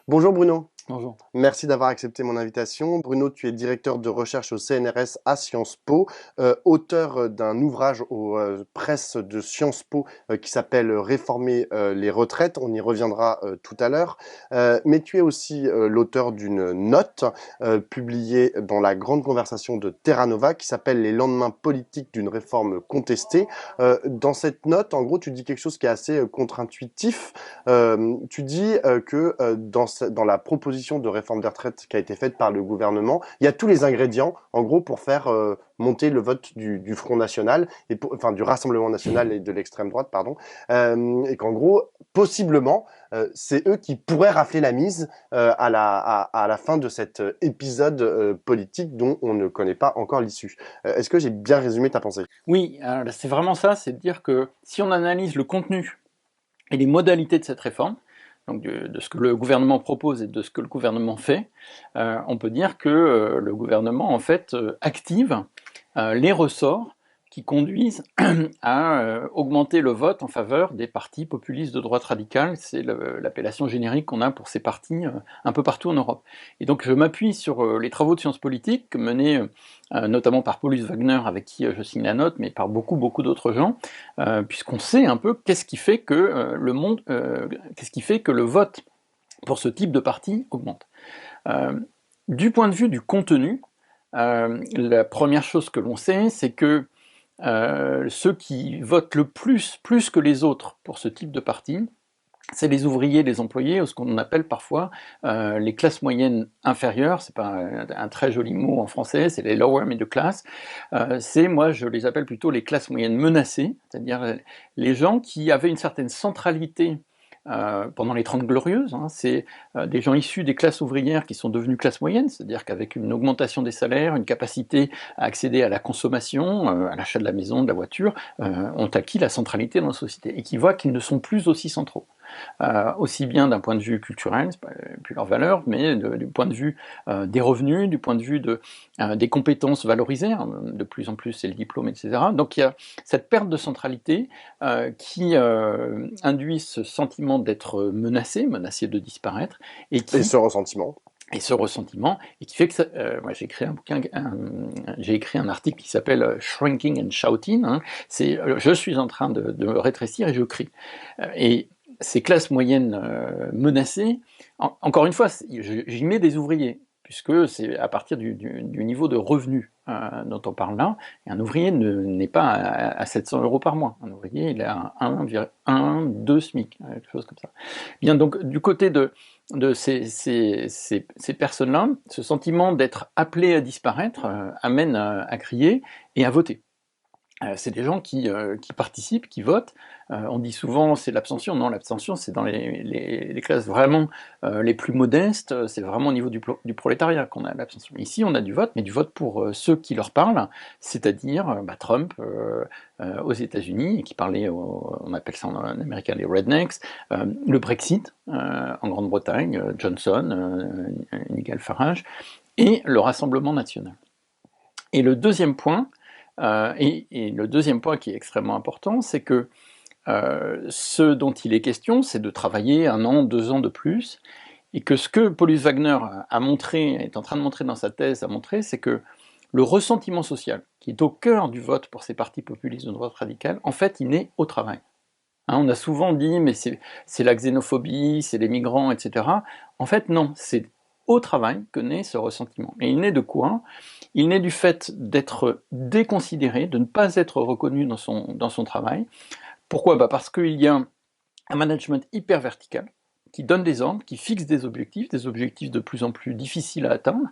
Bonjour Bruno, Bonjour. merci d'avoir accepté mon invitation. Bruno, tu es directeur de recherche au CNRS à Sciences Po, auteur d'un ouvrage aux presses de Sciences Po qui s'appelle Réformer les retraites. On y reviendra tout à l'heure. Mais tu es aussi l'auteur d'une note publiée dans la grande conversation de Terra Nova qui s'appelle Les lendemains politiques d'une réforme contestée. Dans cette note, en gros, tu dis quelque chose qui est assez contre-intuitif. Tu dis que dans la proposition de réforme des retraites qui a été faite par le gouvernement, il y a tous les ingrédients, en gros, pour faire monter le vote du Front National, enfin du Rassemblement National et de l'extrême droite, pardon, et qu'en gros, possiblement, c'est eux qui pourraient rafler la mise à la fin de cet épisode politique dont on ne connaît pas encore l'issue. Est-ce que j'ai bien résumé ta pensée? Oui, alors c'est vraiment ça, c'est de dire que si on analyse le contenu et les modalités de cette réforme, donc de ce que le gouvernement propose et de ce que le gouvernement fait, on peut dire que le gouvernement en fait active les ressorts qui conduisent à augmenter le vote en faveur des partis populistes de droite radicale. C'est l'appellation générique qu'on a pour ces partis un peu partout en Europe. Et donc je m'appuie sur les travaux de sciences politiques menés notamment par Paulus Wagner, avec qui je signe la note, mais par beaucoup d'autres gens, puisqu'on sait un peu qu'est-ce qui fait que qu'est-ce qui fait que le vote pour ce type de parti augmente. Du point de vue du contenu, la première chose que l'on sait, c'est que ceux qui votent le plus que les autres pour ce type de parti, c'est les ouvriers, les employés, ou ce qu'on appelle parfois les classes moyennes inférieures. C'est pas un très joli mot en français, c'est les lower middle class. Moi je les appelle plutôt les classes moyennes menacées, c'est-à-dire les gens qui avaient une certaine centralité pendant les 30 glorieuses. C'est des gens issus des classes ouvrières qui sont devenus classe moyenne, c'est-à-dire qu'avec une augmentation des salaires, une capacité à accéder à la consommation, à l'achat de la maison, de la voiture, ont acquis la centralité dans la société et qui voient qu'ils ne sont plus aussi centraux. Aussi bien d'un point de vue culturel, c'est pas plus leur valeur, mais du point de vue des revenus, du point de vue des compétences valorisées, hein, de plus en plus c'est le diplôme, etc. Donc il y a cette perte de centralité qui induit ce sentiment d'être menacé de disparaître, et Et qui ce ressentiment? et ce ressentiment, et qui fait que moi j'ai écrit j'ai écrit un article qui s'appelle Shrinking and Shouting. Je suis en train de rétrécir et je crie. Et ces classes moyennes menacées, encore une fois, j'y mets des ouvriers, puisque c'est à partir du niveau de revenu dont on parle là, et un ouvrier n'est pas à 700 euros par mois. Un ouvrier, il est à 2 SMIC, quelque chose comme ça. Bien, donc du côté de ces personnes-là, ce sentiment d'être appelé à disparaître amène à crier et à voter. C'est des gens qui participent, qui votent. On dit souvent c'est l'abstention. Non, l'abstention c'est dans les classes vraiment les plus modestes, c'est vraiment au niveau du prolétariat qu'on a l'abstention. Ici on a du vote, mais du vote pour ceux qui leur parlent, c'est-à-dire Trump aux États-Unis, qui parlait, on appelle ça en américain les rednecks, le Brexit en Grande-Bretagne, Johnson, Nigel Farage, et le Rassemblement national. Et le deuxième point, le deuxième point qui est extrêmement important, c'est que ce dont il est question, c'est de travailler 1 an, 2 ans de plus, et que ce que Paulus Wagner a montré, est en train de montrer dans sa thèse, c'est que le ressentiment social, qui est au cœur du vote pour ces partis populistes de droite radicale, en fait, il naît au travail. On a souvent dit, mais c'est la xénophobie, c'est les migrants, etc. En fait, non, c'est au travail que naît ce ressentiment. Et il naît de quoi? Il naît du fait d'être déconsidéré, de ne pas être reconnu dans son travail. Pourquoi? Parce qu'il y a un management hyper vertical, qui donne des ordres, qui fixe des objectifs de plus en plus difficiles à atteindre,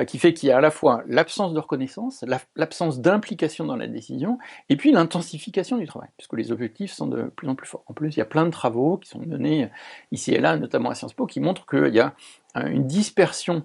qui fait qu'il y a à la fois l'absence de reconnaissance, l'absence d'implication dans la décision, et puis l'intensification du travail, puisque les objectifs sont de plus en plus forts. En plus, il y a plein de travaux qui sont menés ici et là, notamment à Sciences Po, qui montrent qu'il y a une dispersion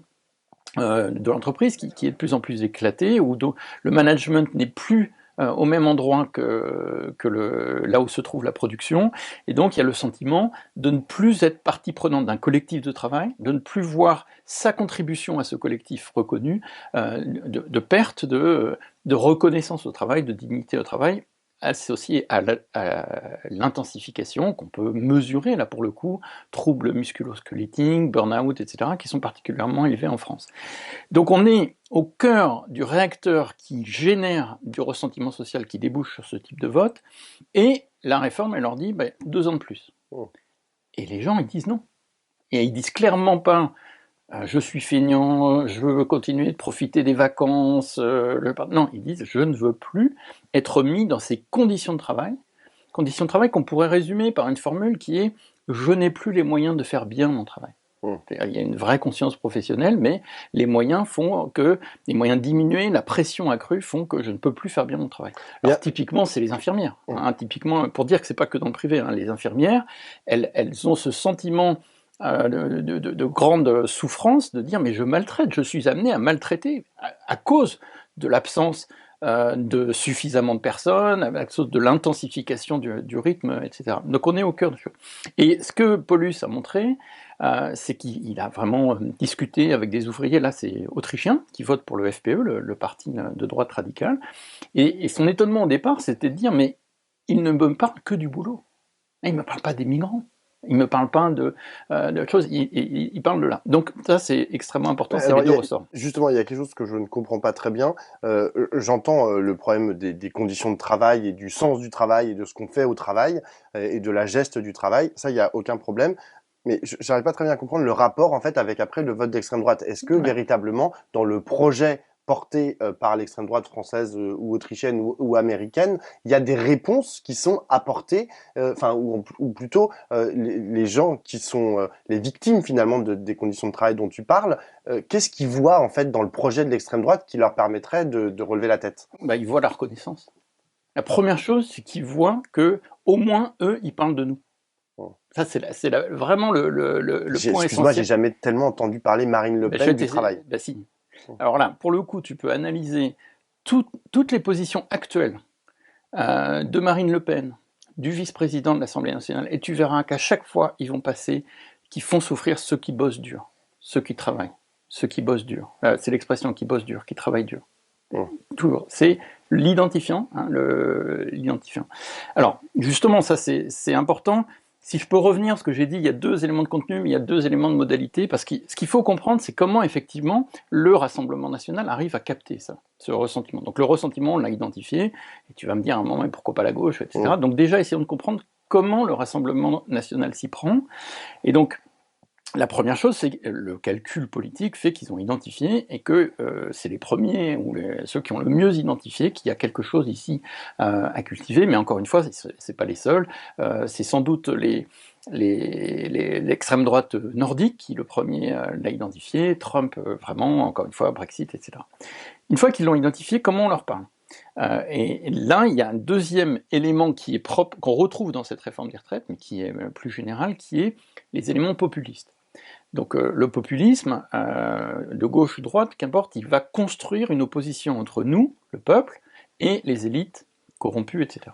de l'entreprise qui est de plus en plus éclatée, où le management n'est plus au même endroit là où se trouve la production, et donc il y a le sentiment de ne plus être partie prenante d'un collectif de travail, de ne plus voir sa contribution à ce collectif reconnu, de perte de reconnaissance au travail, de dignité au travail, associées à l'intensification, qu'on peut mesurer là pour le coup, troubles musculo-squelettiques, burn-out, etc., qui sont particulièrement élevés en France. Donc on est au cœur du réacteur qui génère du ressentiment social qui débouche sur ce type de vote, et la réforme, elle leur dit 2 ans de plus. Oh. Et les gens, ils disent non. Et ils disent clairement pas je suis feignant, je veux continuer de profiter des vacances. Non, ils disent je ne veux plus être mis dans ces conditions de travail qu'on pourrait résumer par une formule qui est je n'ai plus les moyens de faire bien mon travail. Il y a une vraie conscience professionnelle, mais les moyens diminués, la pression accrue font que je ne peux plus faire bien mon travail. Alors typiquement, c'est les infirmières. Typiquement, pour dire que c'est pas que dans le privé, les infirmières, elles ont ce sentiment de grande souffrance de dire mais je maltraite, je suis amené à maltraiter à cause de l'absence de suffisamment de personnes, à cause de l'intensification du rythme, etc. Donc on est au cœur de ça. Et ce que Paulus a montré, c'est qu'il a vraiment discuté avec des ouvriers, là c'est autrichiens, qui votent pour le FPE, le parti de droite radicale, et son étonnement au départ c'était de dire mais il ne me parle que du boulot, il ne me parle pas des migrants. Il ne me parle pas de choses, il parle de là. Donc ça, c'est extrêmement important, c'est les deux ressorts. Justement, il y a quelque chose que je ne comprends pas très bien. J'entends le problème des conditions de travail et du sens du travail et de ce qu'on fait au travail et de la geste du travail. Ça, il n'y a aucun problème. Mais j'arrive pas très bien à comprendre le rapport en fait avec après le vote d'extrême droite. Est-ce que véritablement, dans le projet porté par l'extrême droite française ou autrichienne ou américaine, il y a des réponses qui sont apportées, ou plutôt les gens qui sont les victimes finalement des conditions de travail dont tu parles, qu'est-ce qu'ils voient en fait dans le projet de l'extrême droite qui leur permettrait de relever la tête? Ils voient la reconnaissance. La première chose, c'est qu'ils voient que au moins eux, ils parlent de nous. Ça, c'est vraiment le point essentiel. Excuse-moi, j'ai jamais tellement entendu parler Marine Le Pen du travail. Si. Alors là, pour le coup, tu peux analyser toutes les positions actuelles de Marine Le Pen, du vice-président de l'Assemblée nationale, et tu verras qu'à chaque fois, ils vont passer, qui font souffrir ceux qui bossent dur, ceux qui travaillent, ceux qui bossent dur. C'est l'expression qui bossent dur, qui travaillent dur. Toujours. C'est l'identifiant, l'identifiant. Alors, justement, ça c'est important. Si je peux revenir, parce que j'ai dit, il y a 2 éléments de contenu, mais il y a 2 éléments de modalité, parce que ce qu'il faut comprendre, c'est comment effectivement le Rassemblement national arrive à capter ça, ce ressentiment. Donc le ressentiment, on l'a identifié, et tu vas me dire à un moment, mais pourquoi pas la gauche, etc. Donc déjà, essayons de comprendre comment le Rassemblement national s'y prend. Et donc, la première chose, c'est que le calcul politique fait qu'ils ont identifié et que c'est les premiers ou ceux qui ont le mieux identifié qu'il y a quelque chose ici à cultiver. Mais encore une fois, c'est pas les seuls. C'est sans doute l'extrême droite nordique qui le premier l'a identifié. Trump, vraiment, encore une fois, Brexit, etc. Une fois qu'ils l'ont identifié, comment on leur parle ? Et là, il y a un deuxième élément qui est propre, qu'on retrouve dans cette réforme des retraites, mais qui est plus général, qui est les éléments populistes. Donc le populisme, de gauche ou de droite, qu'importe, il va construire une opposition entre nous, le peuple, et les élites corrompues, etc.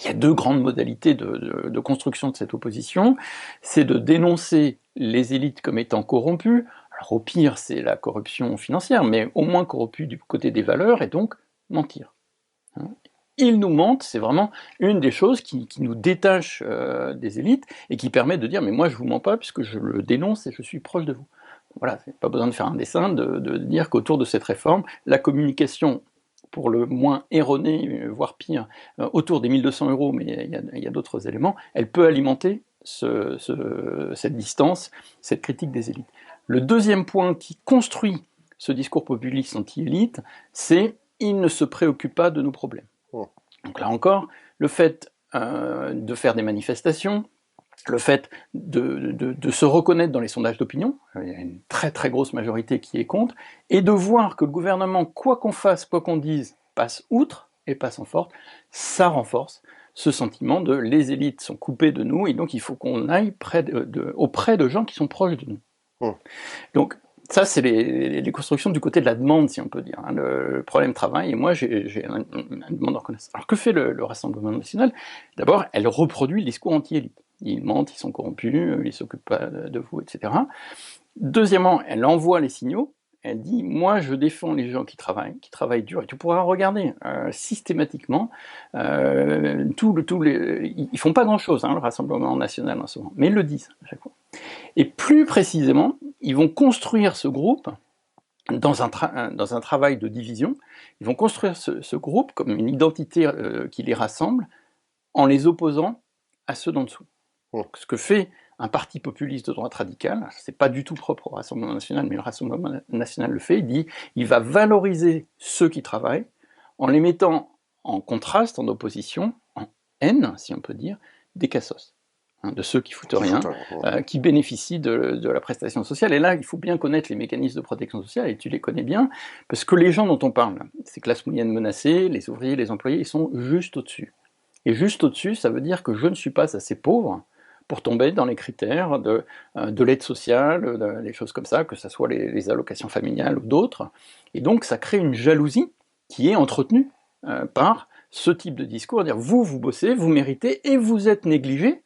Il y a 2 grandes modalités de construction de cette opposition. C'est de dénoncer les élites comme étant corrompues. Alors au pire, c'est la corruption financière, mais au moins corrompues du côté des valeurs, et donc mentir. Ils nous mentent, c'est vraiment une des choses qui nous détache des élites et qui permet de dire mais moi je vous mens pas puisque je le dénonce et je suis proche de vous. Voilà, c'est pas besoin de faire un dessin, de dire qu'autour de cette réforme, la communication pour le moins erronée, voire pire, autour des 1200 €, mais il y a d'autres éléments, elle peut alimenter cette distance, cette critique des élites. Le deuxième point qui construit ce discours populiste anti-élite, c'est il ne se préoccupe pas de nos problèmes. Donc là encore, le fait de faire des manifestations, le fait de se reconnaître dans les sondages d'opinion, il y a une très très grosse majorité qui est contre, et de voir que le gouvernement, quoi qu'on fasse, quoi qu'on dise, passe outre et passe en force, ça renforce ce sentiment de les élites sont coupées de nous, et donc il faut qu'on aille auprès de gens qui sont proches de nous. Donc ça, c'est les constructions du côté de la demande, si on peut dire, le problème travail. Et moi, j'ai une demande de reconnaissance. Alors, que fait le Rassemblement national ? D'abord, elle reproduit le discours anti-élite. Ils mentent, ils sont corrompus, ils ne s'occupent pas de vous, etc. Deuxièmement, elle envoie les signaux. Elle dit, moi je défends les gens qui travaillent dur. Et tu pourras regarder systématiquement, ils font pas grand-chose, hein, le Rassemblement national en ce moment, mais ils le disent à chaque fois. Et plus précisément, ils vont construire ce groupe dans un travail de division. Ils vont construire ce groupe comme une identité qui les rassemble en les opposant à ceux d'en dessous. Donc, ce que fait un parti populiste de droite radicale, c'est pas du tout propre au Rassemblement national, mais le Rassemblement national le fait, il va valoriser ceux qui travaillent en les mettant en contraste, en opposition, en haine, si on peut dire, des cassos, hein, de ceux qui foutent rien, qui bénéficient de la prestation sociale. Et là, il faut bien connaître les mécanismes de protection sociale, et tu les connais bien, parce que les gens dont on parle, ces classes moyennes menacées, les ouvriers, les employés, ils sont juste au-dessus. Et juste au-dessus, ça veut dire que je ne suis pas assez pauvre pour tomber dans les critères de l'aide sociale, des choses comme ça, que ce soit les allocations familiales ou d'autres. Et donc ça crée une jalousie qui est entretenue par ce type de discours, dire vous bossez, vous méritez, et vous êtes négligé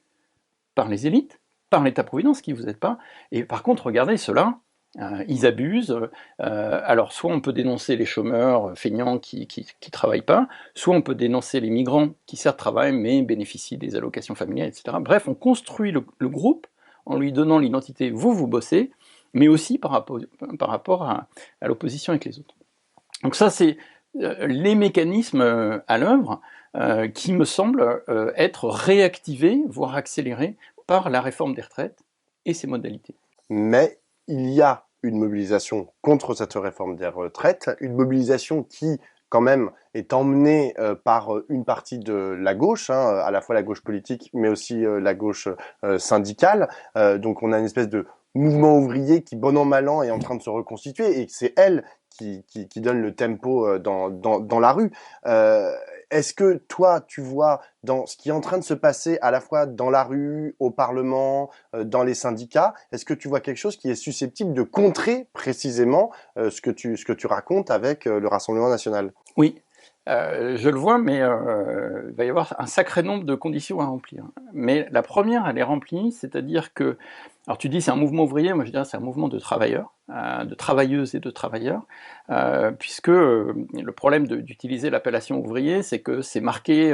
par les élites, par l'État-providence qui vous aide pas. Et par contre, regardez cela, ils abusent. Alors, soit on peut dénoncer les chômeurs feignants qui travaillent pas, soit on peut dénoncer les migrants qui certes travaillent mais bénéficient des allocations familiales, etc. Bref, on construit le groupe en lui donnant l'identité vous bossez, mais aussi par rapport à l'opposition avec les autres. Donc ça, c'est les mécanismes à l'œuvre qui me semblent être réactivés, voire accélérés par la réforme des retraites et ses modalités. Mais il y a une mobilisation contre cette réforme des retraites, une mobilisation qui, quand même, est emmenée par une partie de la gauche, hein, à la fois la gauche politique, mais aussi la gauche syndicale. Donc on a une espèce de mouvement ouvrier qui, bon an mal an, est en train de se reconstituer, et c'est elle qui donne le tempo dans la rue. Est-ce que toi, tu vois dans ce qui est en train de se passer à la fois dans la rue, au Parlement, dans les syndicats, est-ce que tu vois quelque chose qui est susceptible de contrer précisément ce que tu racontes avec le Rassemblement national? Oui, je le vois, mais il va y avoir un sacré nombre de conditions à remplir. Mais la première, elle est remplie, c'est-à-dire que, alors tu dis c'est un mouvement ouvrier, moi je dirais c'est un mouvement de travailleurs, de travailleuses et de travailleurs, puisque le problème d'utiliser l'appellation ouvrier, c'est que c'est marqué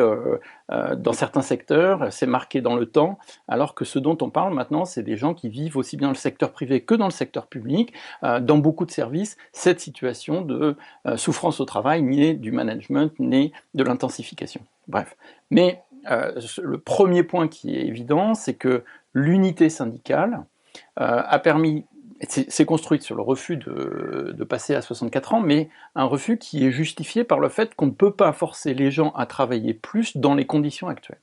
dans certains secteurs, c'est marqué dans le temps, alors que ce dont on parle maintenant, c'est des gens qui vivent aussi bien dans le secteur privé que dans le secteur public, dans beaucoup de services, cette situation de souffrance au travail, née du management, née de l'intensification. Bref. Mais le premier point qui est évident, c'est que l'unité syndicale a permis, c'est construite sur le refus de passer à 64 ans, mais un refus qui est justifié par le fait qu'on ne peut pas forcer les gens à travailler plus dans les conditions actuelles.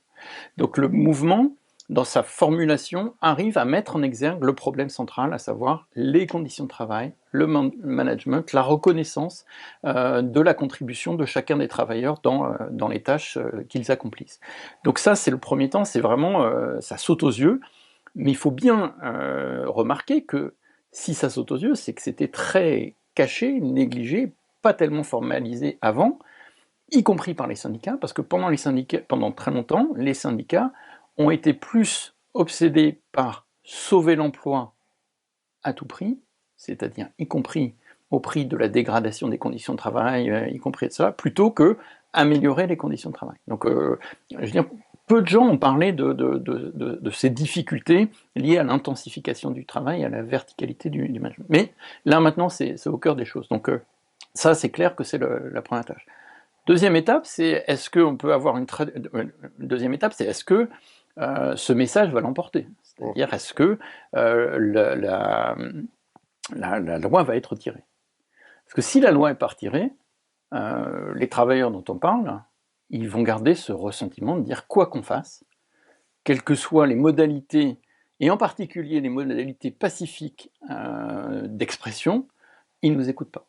Donc le mouvement, dans sa formulation, arrive à mettre en exergue le problème central, à savoir les conditions de travail, le management, la reconnaissance de la contribution de chacun des travailleurs dans les tâches qu'ils accomplissent. Donc ça, c'est le premier temps, c'est vraiment, ça saute aux yeux, mais il faut bien remarquer que si ça saute aux yeux, c'est que c'était très caché, négligé, pas tellement formalisé avant, y compris par les syndicats, parce que pendant très longtemps, les syndicats ont été plus obsédés par sauver l'emploi à tout prix, c'est-à-dire y compris au prix de la dégradation des conditions de travail, y compris de ça, plutôt que améliorer les conditions de travail. Donc, je veux dire, peu de gens ont parlé de ces difficultés liées à l'intensification du travail, à la verticalité du management. Mais là, maintenant, c'est au cœur des choses. Donc, ça, c'est clair que c'est la première tâche. Deuxième étape, c'est est-ce qu'on peut avoir deuxième étape, c'est est-ce que ce message va l'emporter? C'est-à-dire, est-ce que la loi va être retirée? Parce que si la loi n'est pas retirée, les travailleurs dont on parle, ils vont garder ce ressentiment de dire quoi qu'on fasse, quelles que soient les modalités, et en particulier les modalités pacifiques d'expression, ils ne nous écoutent pas.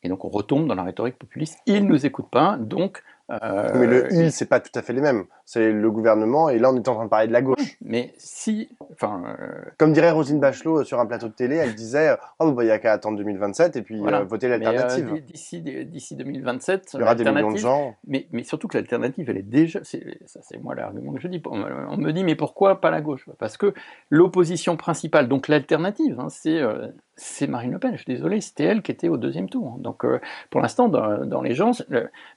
Et donc on retombe dans la rhétorique populiste, ils ne nous écoutent pas, donc... mais le « ils », c'est pas tout à fait les mêmes. C'est le gouvernement, et là on est en train de parler de la gauche. Mais si... Enfin, Comme dirait Roselyne Bachelot sur un plateau de télé, elle disait oh, bah, il n'y a qu'à attendre 2027 et puis voilà. voter Mais l'alternative. d'ici 2027, Il y aura des millions de l'alternative, gens. mais surtout que l'alternative, elle est déjà. Ça, c'est moi l'argument que je dis. On me dit, mais pourquoi pas la gauche? Parce que l'opposition principale, donc l'alternative, hein, c'est Marine Le Pen. Je suis désolé, c'était elle qui était au deuxième tour. Donc pour l'instant, dans les gens,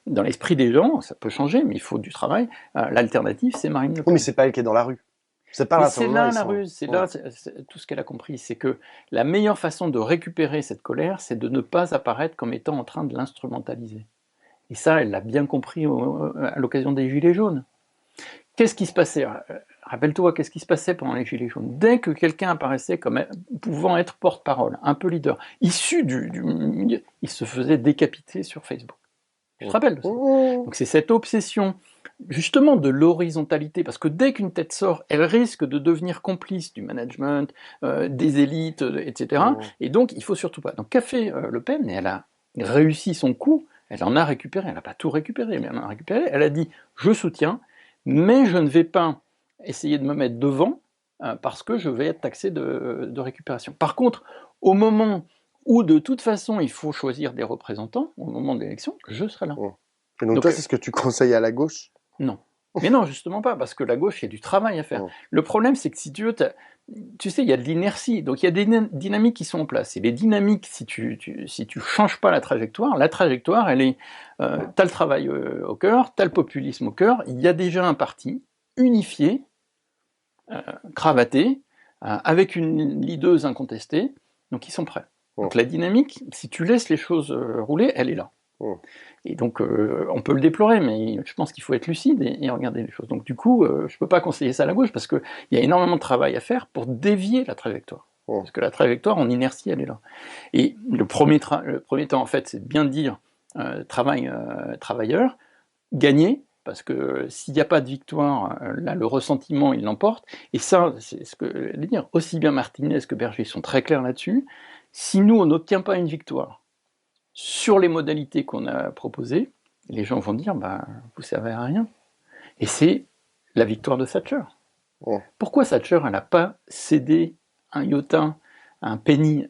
dans l'esprit des gens, ça peut changer, mais il faut du travail. L'alternative, c'est Marine Le Oui, mais Pen. c'est pas elle qui est dans la rue. C'est pas Mais le c'est Rassemblement, là ils la sont. ruse, c'est là tout ce qu'elle a compris, c'est que la meilleure façon de récupérer cette colère, c'est de ne pas apparaître comme étant en train de l'instrumentaliser. Et ça, elle l'a bien compris à l'occasion des Gilets jaunes. Qu'est-ce qui se passait? Rappelle-toi, qu'est-ce qui se passait pendant les Gilets jaunes? Dès que quelqu'un apparaissait comme pouvant être porte-parole, un peu leader, issu du milieu, il se faisait décapiter sur Facebook. Tu te rappelles de ça? Donc c'est cette obsession justement de l'horizontalité, parce que dès qu'une tête sort, elle risque de devenir complice du management, des élites, etc. Et donc il faut surtout pas. Donc qu'a fait Le Pen? Et elle a réussi son coup, elle en a récupéré, elle n'a pas tout récupéré, mais elle en a récupéré, elle a dit je soutiens, mais je ne vais pas essayer de me mettre devant parce que je vais être taxé de récupération. Par contre, au moment où de toute façon il faut choisir des représentants, au moment de l'élection, je serai là. Et donc toi, c'est ce que tu conseilles à la gauche? Non. Mais non, justement pas, parce que la gauche, il y a du travail à faire. Le problème, c'est que si tu veux, tu sais, il y a de l'inertie, donc il y a des dynamiques qui sont en place. Et les dynamiques, si tu changes pas la trajectoire, elle est, t'as le travail au cœur, t'as le populisme au cœur, il y a déjà un parti unifié, cravaté, avec une leaduse incontestée, donc ils sont prêts. Donc la dynamique, si tu laisses les choses rouler, elle est là. Et donc, on peut le déplorer, mais je pense qu'il faut être lucide et regarder les choses. Donc, du coup, je ne peux pas conseiller ça à la gauche parce qu'il y a énormément de travail à faire pour dévier la trajectoire. Parce que la trajectoire, en inertie, elle est là. Et le premier temps, en fait, c'est de bien dire travailleur, gagner, parce que s'il n'y a pas de victoire, là, le ressentiment, il l'emporte. Et ça, c'est ce que je veux dire. Aussi bien Martinez que Berger sont très clairs là-dessus. Si nous, on n'obtient pas une victoire, sur les modalités qu'on a proposées, les gens vont dire bah, vous ne servez à rien. Et c'est la victoire de Thatcher. Pourquoi Thatcher n'a pas cédé un iota, un penny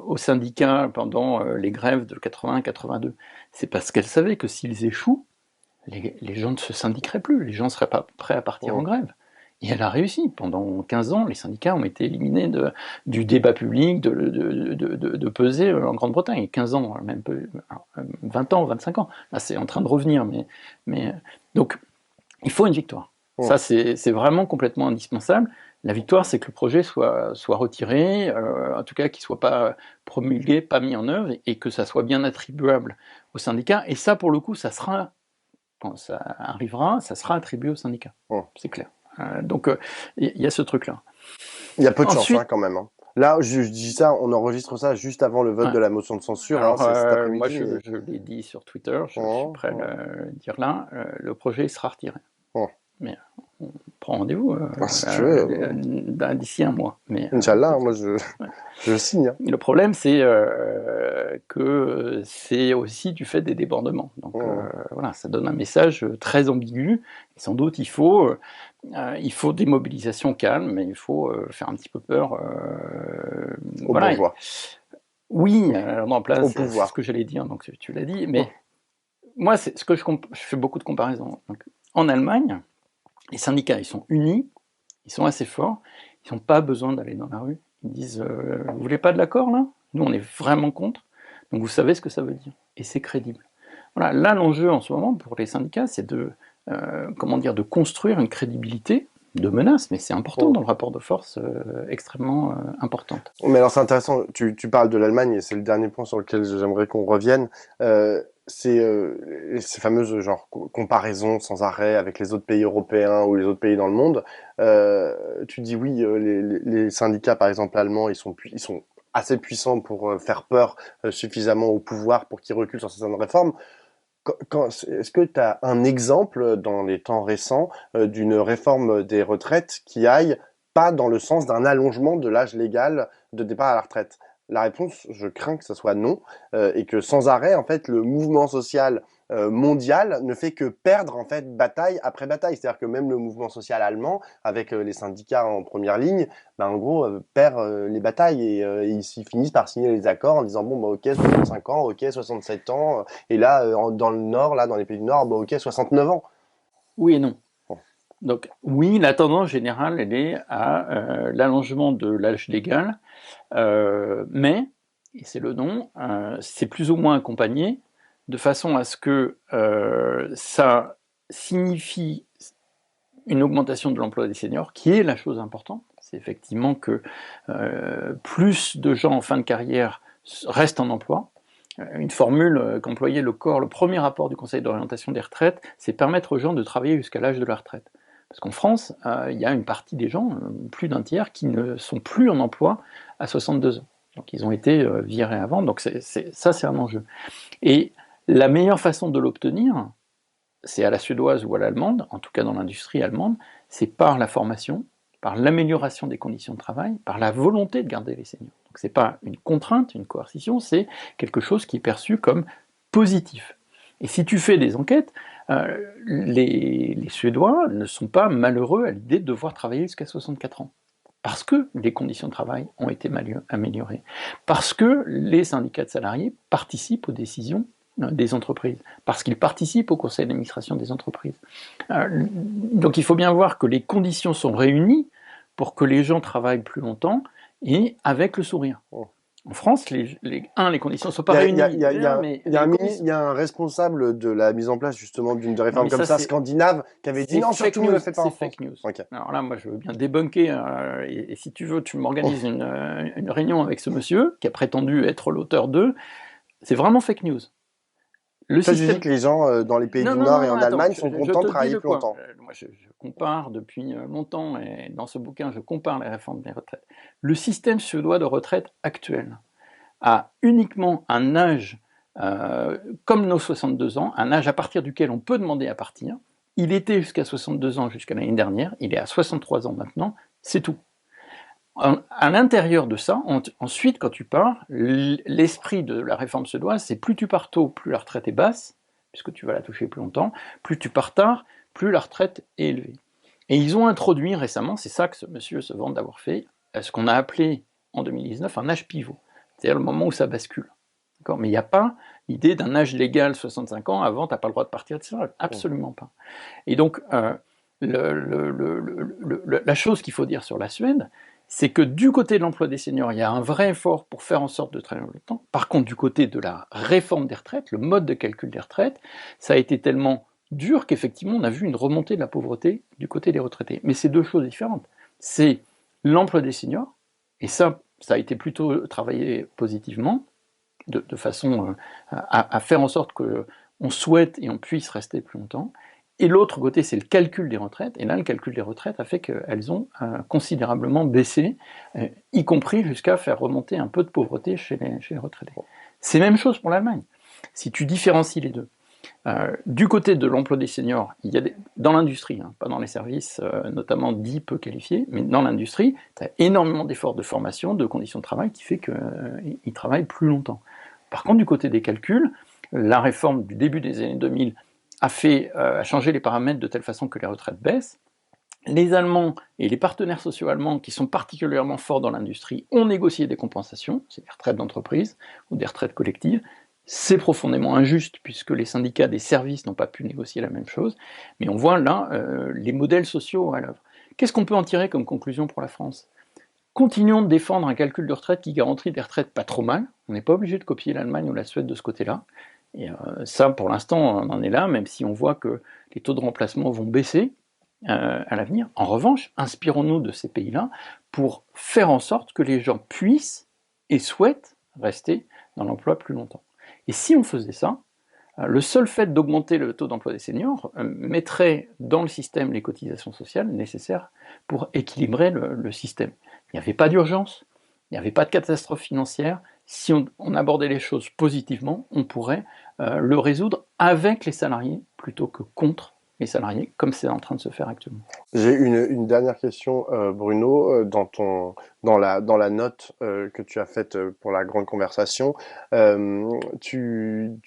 aux syndicats pendant les grèves de 81-82? C'est parce qu'elle savait que s'ils échouent, les gens ne se syndiqueraient plus, les gens ne seraient pas prêts à partir en grève. Et elle a réussi. Pendant 15 ans, les syndicats ont été éliminés du débat public, de peser en Grande-Bretagne. 15 ans, même 20 ans, 25 ans. Là, c'est en train de revenir. Donc, il faut une victoire. Ça, c'est vraiment complètement indispensable. La victoire, c'est que le projet soit retiré, en tout cas qu'il ne soit pas promulgué, pas mis en œuvre, et que ça soit bien attribuable aux syndicats. Et ça, pour le coup, ça sera, quand ça arrivera, ça sera attribué aux syndicats. C'est clair. Donc, il y a ce truc-là. Il y a peu de chance, quand même. Là, je dis ça, on enregistre ça juste avant le vote de la motion de censure. Alors, c'est cet après-midi. moi, je l'ai dit sur Twitter, je suis prêt à le dire là, le projet sera retiré. Mais on prend rendez-vous si tu veux, d'ici un mois. Inch'Allah, moi je signe. Le problème, c'est que c'est aussi du fait des débordements. Donc voilà, ça donne un message très ambigu. Et sans doute, il faut des mobilisations calmes, mais il faut faire un petit peu peur. Aux bourgeois. Oui, en place, au pouvoir. C'est ce que j'allais dire, donc tu l'as dit. Mais moi, c'est ce que je fais beaucoup de comparaisons. Donc, en Allemagne, les syndicats, ils sont unis, ils sont assez forts, ils n'ont pas besoin d'aller dans la rue. Ils disent vous voulez pas de l'accord là? Nous, on est vraiment contre. Donc vous savez ce que ça veut dire. Et c'est crédible. Voilà, là, l'enjeu en ce moment pour les syndicats, c'est de construire une crédibilité de menace, mais c'est important dans le rapport de force extrêmement importante. Mais alors c'est intéressant, tu parles de l'Allemagne et c'est le dernier point sur lequel j'aimerais qu'on revienne. Ces fameuses comparaisons sans arrêt avec les autres pays européens ou les autres pays dans le monde. Tu dis oui, les syndicats par exemple allemands, ils sont assez puissants pour faire peur suffisamment au pouvoir pour qu'ils reculent sur certaines réformes. Est-ce que tu as un exemple dans les temps récents d'une réforme des retraites qui aille pas dans le sens d'un allongement de l'âge légal de départ à la retraite? La réponse, je crains que ce soit non, et que sans arrêt, en fait, le mouvement social mondiale ne fait que perdre en fait bataille après bataille. C'est-à-dire que même le mouvement social allemand, avec les syndicats en première ligne, ben, en gros, perd les batailles et ils finissent par signer les accords en disant bon, bah, ok, 65 ans, ok, 67 ans, et là, dans le Nord, là, dans les pays du Nord, bah, ok, 69 ans. Oui et non. Bon. Donc oui, la tendance générale, elle est à l'allongement de l'âge légal, mais, et c'est le nom, c'est plus ou moins accompagné de façon à ce que ça signifie une augmentation de l'emploi des seniors, qui est la chose importante. C'est effectivement que plus de gens en fin de carrière restent en emploi. Une formule qu'employait le corps, le premier rapport du Conseil d'orientation des retraites, c'est permettre aux gens de travailler jusqu'à l'âge de la retraite. Parce qu'en France, il y a une partie des gens, plus d'un tiers, qui ne sont plus en emploi à 62 ans. Donc ils ont été virés avant, donc ça c'est un enjeu. Et la meilleure façon de l'obtenir, c'est à la suédoise ou à l'allemande, en tout cas dans l'industrie allemande, c'est par la formation, par l'amélioration des conditions de travail, par la volonté de garder les seniors. Donc c'est pas une contrainte, une coercition, c'est quelque chose qui est perçu comme positif. Et si tu fais des enquêtes, les Suédois ne sont pas malheureux à l'idée de devoir travailler jusqu'à 64 ans. Parce que les conditions de travail ont été améliorées. Parce que les syndicats de salariés participent aux décisions des entreprises, parce qu'ils participent au conseil d'administration des entreprises. Donc il faut bien voir que les conditions sont réunies pour que les gens travaillent plus longtemps et avec le sourire. En France, les conditions ne sont pas réunies. Il y a un responsable de la mise en place justement d'une réforme comme ça, scandinave, qui avait dit non, surtout ne le fais pas en France. C'est fake news. Okay. Alors là, moi, je veux bien débunker, et si tu veux, tu m'organises une réunion avec ce monsieur qui a prétendu être l'auteur d'eux. C'est vraiment fake news. Le système... Je dis que les gens dans les pays du Nord et en Allemagne sont contents de travailler plus longtemps. Moi, je compare depuis longtemps, et dans ce bouquin, je compare les réformes des retraites. Le système suédois de retraite actuel a uniquement un âge, comme nos 62 ans, un âge à partir duquel on peut demander à partir. Il était jusqu'à 62 ans jusqu'à l'année dernière, il est à 63 ans maintenant, c'est tout. À l'intérieur de ça, ensuite, quand tu pars, l'esprit de la réforme suédoise, c'est plus tu pars tôt, plus la retraite est basse, puisque tu vas la toucher plus longtemps, plus tu pars tard, plus la retraite est élevée. Et ils ont introduit récemment, c'est ça que ce monsieur se vante d'avoir fait, ce qu'on a appelé en 2019 un âge pivot, c'est-à-dire le moment où ça bascule. Mais il n'y a pas l'idée d'un âge légal 65 ans, avant tu n'as pas le droit de partir, etc. Absolument pas. Et donc, la chose qu'il faut dire sur la Suède, c'est que du côté de l'emploi des seniors, il y a un vrai effort pour faire en sorte de travailler le temps. Par contre, du côté de la réforme des retraites, le mode de calcul des retraites, ça a été tellement dur qu'effectivement, on a vu une remontée de la pauvreté du côté des retraités. Mais c'est deux choses différentes. C'est l'emploi des seniors, et ça a été plutôt travaillé positivement, de façon à faire en sorte qu'on souhaite et on puisse rester plus longtemps. Et l'autre côté, c'est le calcul des retraites. Et là, le calcul des retraites a fait qu'elles ont considérablement baissé, y compris jusqu'à faire remonter un peu de pauvreté chez les retraités. C'est la même chose pour l'Allemagne. Si tu différencies les deux, du côté de l'emploi des seniors, il y a dans l'industrie, pas dans les services, notamment dits peu qualifiés, mais dans l'industrie, tu as énormément d'efforts de formation, de conditions de travail qui fait qu'ils travaillent plus longtemps. Par contre, du côté des calculs, la réforme du début des années 2000 a changé les paramètres de telle façon que les retraites baissent. Les Allemands et les partenaires sociaux allemands, qui sont particulièrement forts dans l'industrie, ont négocié des compensations, c'est des retraites d'entreprise ou des retraites collectives. C'est profondément injuste puisque les syndicats des services n'ont pas pu négocier la même chose, mais on voit là les modèles sociaux à l'œuvre. Qu'est-ce qu'on peut en tirer comme conclusion pour la France ? Continuons de défendre un calcul de retraite qui garantit des retraites pas trop mal. On n'est pas obligé de copier l'Allemagne ou la Suède de ce côté-là. Et ça, pour l'instant, on en est là, même si on voit que les taux de remplacement vont baisser à l'avenir. En revanche, inspirons-nous de ces pays-là pour faire en sorte que les gens puissent et souhaitent rester dans l'emploi plus longtemps. Et si on faisait ça, le seul fait d'augmenter le taux d'emploi des seniors mettrait dans le système les cotisations sociales nécessaires pour équilibrer le système. Il n'y avait pas d'urgence, il n'y avait pas de catastrophe financière. Si on abordait les choses positivement, on pourrait le résoudre avec les salariés plutôt que contre les salariés, comme c'est en train de se faire actuellement. J'ai une dernière question, Bruno. Dans la note que tu as faite pour la grande conversation, tu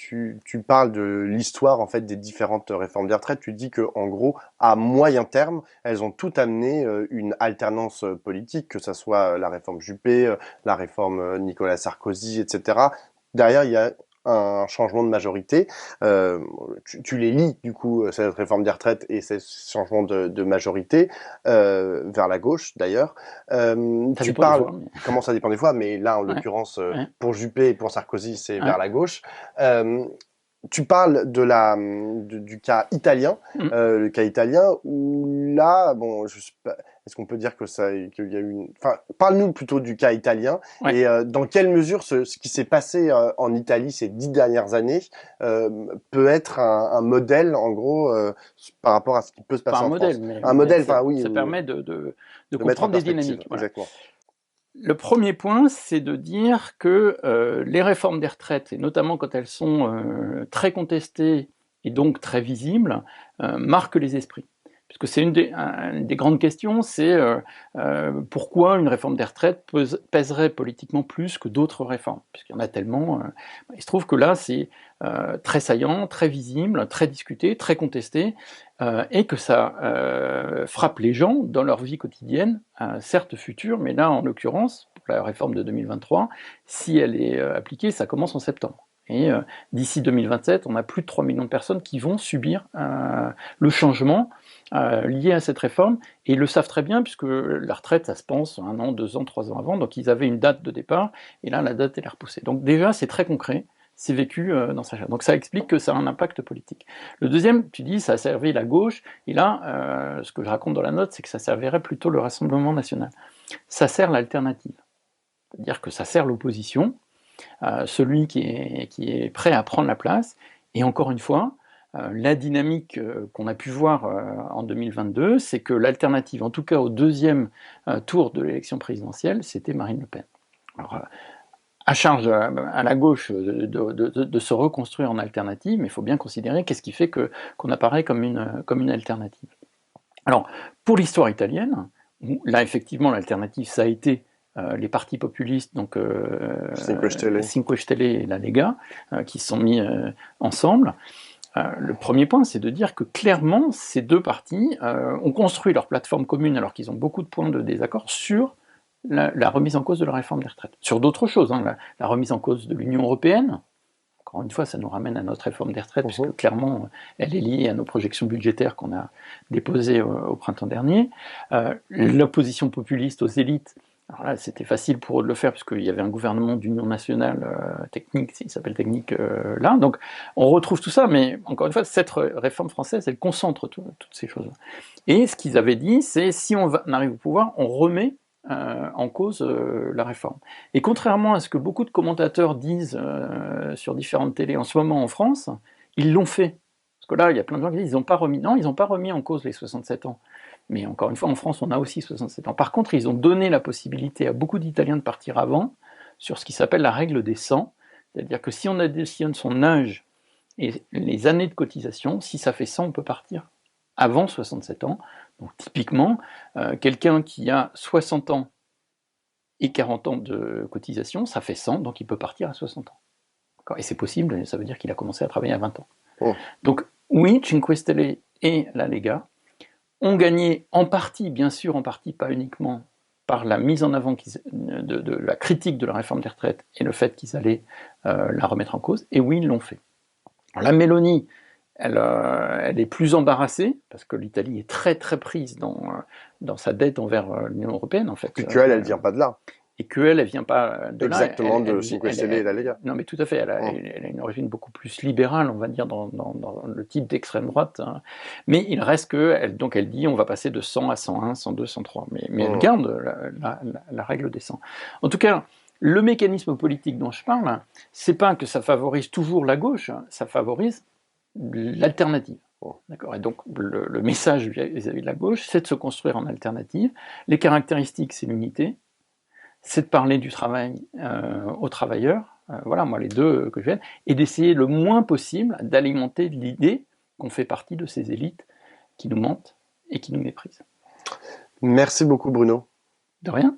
parles de l'histoire en fait des différentes réformes des retraites. Tu dis que en gros, à moyen terme, elles ont toutes amené une alternance politique, que ça soit la réforme Juppé, la réforme Nicolas Sarkozy, etc. Derrière, il y a un changement de majorité. Euh, tu les lis, du coup, cette réforme des retraites et ces changements de majorité, vers la gauche d'ailleurs. Ça Tu dépend des parles, fois, mais comment ça dépend des fois, mais là, en ouais, l'occurrence, ouais, pour Juppé et pour Sarkozy, c'est vers ouais. la gauche. Euh, Tu parles du cas italien, Mm. le cas italien où là, bon, je sais pas, est-ce qu'on peut dire que qu'il y a eu enfin, parle-nous plutôt du cas italien Ouais. et dans quelle mesure ce qui s'est passé en Italie ces 10 dernières années euh, peut être un modèle, en gros, par rapport à ce qui peut se Pas passer un en modèle, France. Un modèle, enfin oui, ça permet de de mettre en comprendre des perspective, dynamiques. Voilà. exactement. Le premier point, c'est de dire que les réformes des retraites, et notamment quand elles sont très contestées et donc très visibles, marquent les esprits. Puisque c'est une des grandes questions, c'est pourquoi une réforme des retraites pèserait politiquement plus que d'autres réformes, puisqu'il y en a tellement. Il se trouve que là, c'est très saillant, très visible, très discuté, très contesté, et que ça frappe les gens dans leur vie quotidienne, certes future, mais là, en l'occurrence, pour la réforme de 2023, si elle est appliquée, ça commence en septembre. Et d'ici 2027, on a plus de 3 millions de personnes qui vont subir le changement lié à cette réforme, et ils le savent très bien, puisque la retraite, ça se pense 1 an, 2 ans, 3 ans avant, donc ils avaient une date de départ, et là, la date, elle est repoussée. Donc déjà, c'est très concret, c'est vécu dans sa chair. Donc ça explique que ça a un impact politique. Le deuxième, tu dis, ça a servi la gauche, et là, ce que je raconte dans la note, c'est que ça servirait plutôt le Rassemblement national. Ça sert l'alternative. C'est-à-dire que ça sert l'opposition, celui qui est prêt à prendre la place, et encore une fois, la dynamique qu'on a pu voir en 2022, c'est que l'alternative, en tout cas au deuxième tour de l'élection présidentielle, c'était Marine Le Pen. Alors, à charge à la gauche de se reconstruire en alternative, mais il faut bien considérer qu'est-ce qui fait qu'on apparaît comme une alternative. Alors, pour l'histoire italienne, là effectivement l'alternative ça a été les partis populistes, donc Cinque Stelle. Cinque Stelle et la Lega, qui se sont mis ensemble. Le premier point, c'est de dire que clairement, ces deux partis ont construit leur plateforme commune, alors qu'ils ont beaucoup de points de désaccord, sur la remise en cause de la réforme des retraites. Sur d'autres choses, hein, la remise en cause de l'Union européenne, encore une fois, ça nous ramène à notre réforme des retraites, puisque clairement, elle est liée à nos projections budgétaires qu'on a déposées au printemps dernier. L'opposition populiste aux élites, alors là, c'était facile pour eux de le faire, puisqu'il y avait un gouvernement d'union nationale technique, il s'appelle technique là. Donc, on retrouve tout ça, mais encore une fois, cette réforme française, elle concentre toutes ces choses. Et ce qu'ils avaient dit, c'est si on arrive au pouvoir, on remet en cause la réforme. Et contrairement à ce que beaucoup de commentateurs disent sur différentes télés en ce moment en France, ils l'ont fait. Parce que là, il y a plein de gens qui disent ils n'ont pas remis. Non, ils n'ont pas remis en cause les 67 ans. Mais encore une fois, en France, on a aussi 67 ans. Par contre, ils ont donné la possibilité à beaucoup d'Italiens de partir avant sur ce qui s'appelle la règle des 100. C'est-à-dire que si on additionne son âge et les années de cotisation, si ça fait 100, on peut partir avant 67 ans. Donc typiquement, quelqu'un qui a 60 ans et 40 ans de cotisation, ça fait 100, donc il peut partir à 60 ans. Et c'est possible, ça veut dire qu'il a commencé à travailler à 20 ans. Oh. Donc oui, Cinque Stelle et la Lega ont gagné en partie, bien sûr, en partie, pas uniquement, par la mise en avant de la critique de la réforme des retraites et le fait qu'ils allaient la remettre en cause, et oui, ils l'ont fait. Alors, la Mélanie, elle est plus embarrassée, parce que l'Italie est très très prise dans sa dette envers l'Union européenne, en fait. Puis qu'elle, elle vient pas de là. Et qu'elle, elle vient pas de là. Exactement, de Cinque Stelle et la Lega. Non, mais tout à fait, elle a une origine beaucoup plus libérale, on va dire, dans le type d'extrême droite. Hein. Mais il reste que, donc elle dit, on va passer de 100 à 101, 102, 103. Mais elle garde la règle des 100. En tout cas, le mécanisme politique dont je parle, c'est pas que ça favorise toujours la gauche, ça favorise l'alternative. D'accord. Et donc le message vis-à-vis de la gauche, c'est de se construire en alternative. Les caractéristiques, c'est l'unité, c'est de parler du travail aux travailleurs, voilà, moi les deux que je viens, et d'essayer le moins possible d'alimenter l'idée qu'on fait partie de ces élites qui nous mentent et qui nous méprisent. Merci beaucoup Bruno. De rien.